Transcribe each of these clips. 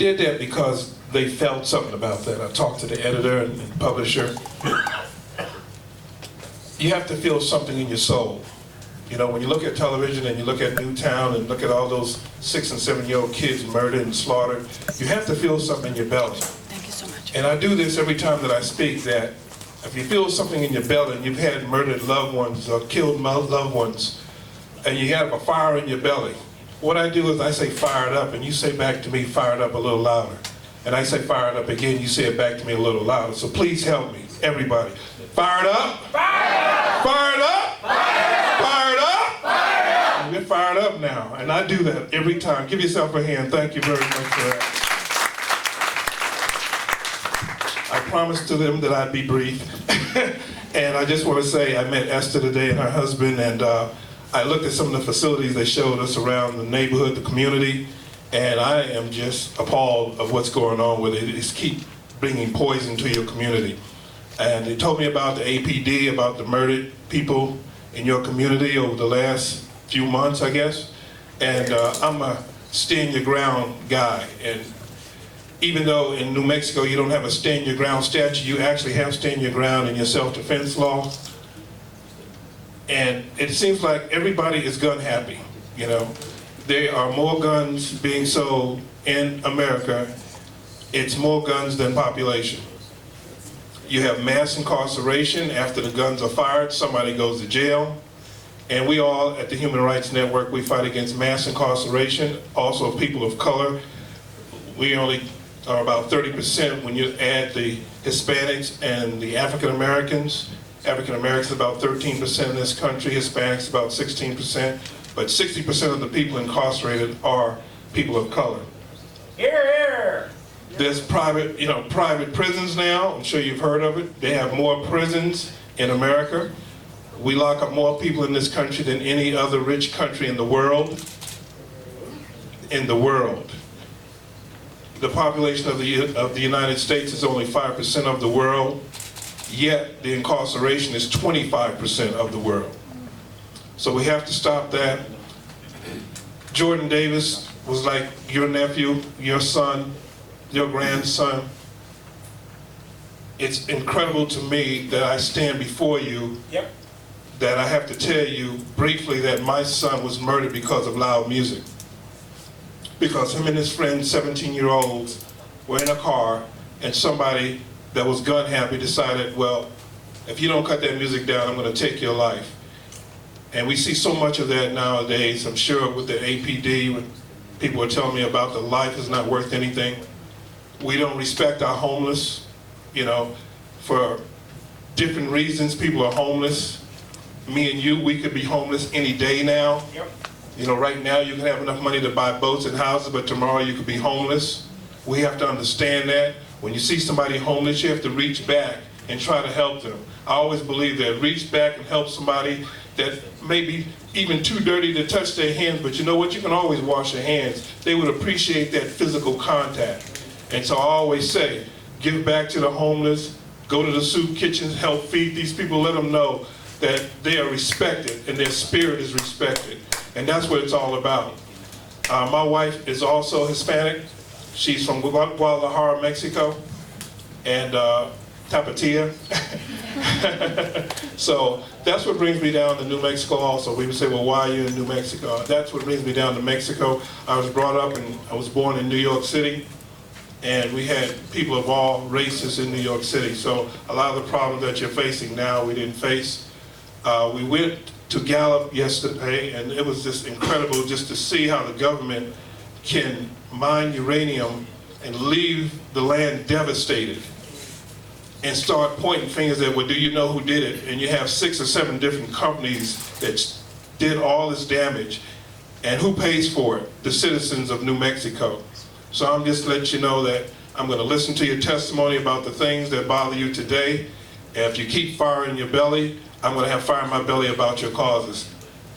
did that because they felt something about that. I talked to the editor and publisher. You have to feel something in your soul. You know, when you look at television and you look at Newtown and look at all those 6- and 7-year-old kids murdered and slaughtered, you have to feel something in your belly. Thank you so much. And I do this every time that I speak, that if you feel something in your belly and you've had murdered loved ones or killed loved ones, and you have a fire in your belly, what I do is I say fired up, and you say back to me fired up a little louder. And I say fired up again, you say it back to me a little louder. So please help me, everybody. Fired up? Fired up! Fired up? Fired up! Fired up? Fired up! We're fired up now, and I do that every time. Give yourself a hand. Thank you very much for that. I promised to them that I'd be brief. And I just want to say I met Esther today and her husband, and I looked at some of the facilities they showed us around the neighborhood, the community, and I am just appalled of what's going on with it. They just keep bringing poison to your community. And they told me about the APD, about the murdered people in your community over the last few months, I guess. And I'm a stand your ground guy. And even though in New Mexico you don't have a stand your ground statute, you actually have stand your ground in your self-defense law. And it seems like everybody is gun happy, you know. There are more guns being sold in America. It's more guns than population. You have mass incarceration. After the guns are fired, somebody goes to jail. And we all at the Human Rights Network, we fight against mass incarceration, also of people of color. We only are about 30% when you add the Hispanics and the African Americans. African Americans about 13% in this country, Hispanics about 16%, but 60% of the people incarcerated are people of color. Hear, hear. There's private prisons now. I'm sure you've heard of it. They have more prisons in America. We lock up more people in this country than any other rich country in the world. In the world. The population of the United States is only 5% of the world, yet the incarceration is 25% of the world. So we have to stop that. Jordan Davis was like your nephew, your son, your grandson. It's incredible to me that I stand before you, that I have to tell you briefly that my son was murdered because of loud music. Because him and his friends, 17-year-olds, were in a car, and somebody that was gun happy decided, well, if you don't cut that music down, I'm going to take your life. And we see so much of that nowadays. I'm sure with the APD, when people are telling me about the life is not worth anything. We don't respect our homeless, you know, for different reasons. People are homeless. Me and you, we could be homeless any day now. You know, right now you can have enough money to buy boats and houses, but tomorrow you could be homeless. We have to understand that. When you see somebody homeless, you have to reach back and try to help them. I always believe that. Reach back and help somebody that may be even too dirty to touch their hands, but you know what? You can always wash your hands. They would appreciate that physical contact. And so I always say, give back to the homeless, go to the soup kitchens, help feed these people, let them know that they are respected and their spirit is respected. And that's what it's all about. My wife is also Hispanic. She's from Guadalajara, Mexico, and Tapatía. So that's what brings me down to New Mexico also. We would say, well, why are you in New Mexico? That's what brings me down to Mexico. I was brought up and I was born in New York City, and we had people of all races in New York City. So a lot of the problems that you're facing now, we didn't face. We went to Gallup yesterday, and it was just incredible just to see how the government can mine uranium and leave the land devastated and start pointing fingers at, well, do you know who did it? And you have 6 or 7 different companies that did all this damage. And who pays for it? The citizens of New Mexico. So I'm just letting you know that I'm going to listen to your testimony about the things that bother you today. And if you keep fire in your belly, I'm going to have fire in my belly about your causes.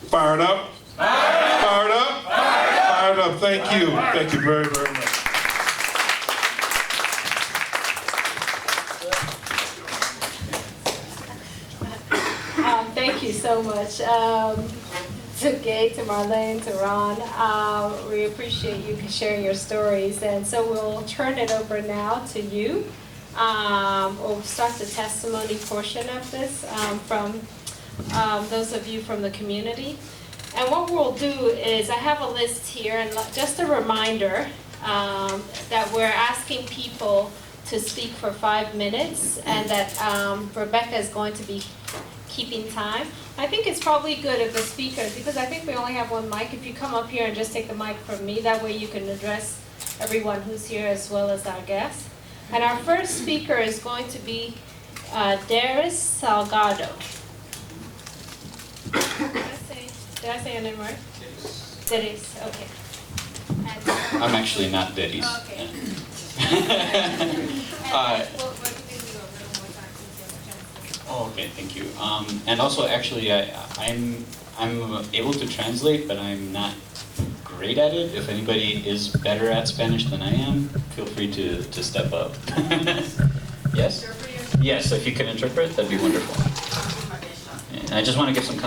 Fired up? Fired up? Fired up. Thank you. Thank you very, very much. Thank you so much. to Gay, to Marlene, to Ron. We appreciate you sharing your stories. And so we'll turn it over now to you. We'll start the testimony portion of this from those of you from the community. And what we'll do is, I have a list here, and just a reminder that we're asking people to speak for 5 minutes, and that Rebecca is going to be keeping time. I think it's probably good if the speakers, because I think we only have one mic, if you come up here and just take the mic from me, that way you can address everyone who's here as well as our guests. And our first speaker is going to be Darius Salgado. Did I say your name right? Darius, okay. And, I'm actually not Denny's. okay. Oh, okay, thank you. And also, actually, I'm able to translate, but I'm not great at it. If anybody is better at Spanish than I am, feel free to step up. Yes? Yes, if you can interpret, that'd be wonderful. And I just want to give some